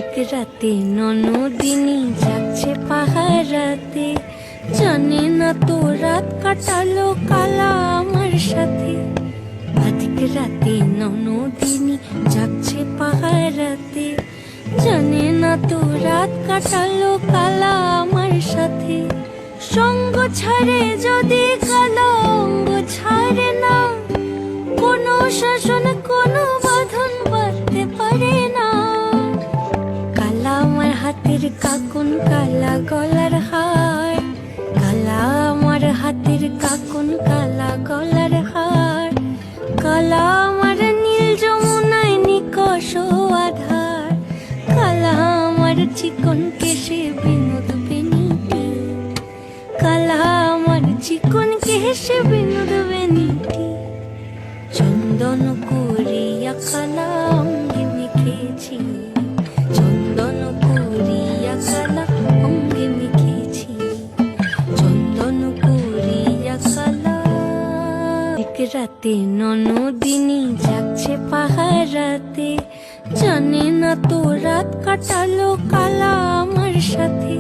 এক রাতে ননদিনী যাচ্ছে পাহারাতে, জানে না তো রাত কাটালো কালা আমার সাথে। আধিক রাতে ননদিনী যাচ্ছে পাহারাতে, জানে না তো রাত কাটালো কালা আমার সাথে। সঙ্গ ছাড়ে যদি কালো অঙ্গ ছাড়ে না, কোনো শাসন কোনো বাঁধন বাঁধতে পারে না। কালা আমার হাতের কাকুন কালা গলার হার, কালা আমার হাতের কাকুন কালা গলার হার, কালা আমার নীল যমুনায় নিকষ আধার, কালা আমার চিকন কেশে বিনোদ বেনিটি, কালা আমার চিকন কেশে বিনোদ বেনিটি। চন্দন করিয়া কালা অঙ্গে মেখেছি, চন্দন করিয়া কালা অঙ্গে মেখেছি, চন্দন করিয়া কালা। এক রাতে ননদিনী যাচ্ছে পাহারাতে, জানে না তো রাত কাটালো কালা আমার সাথে।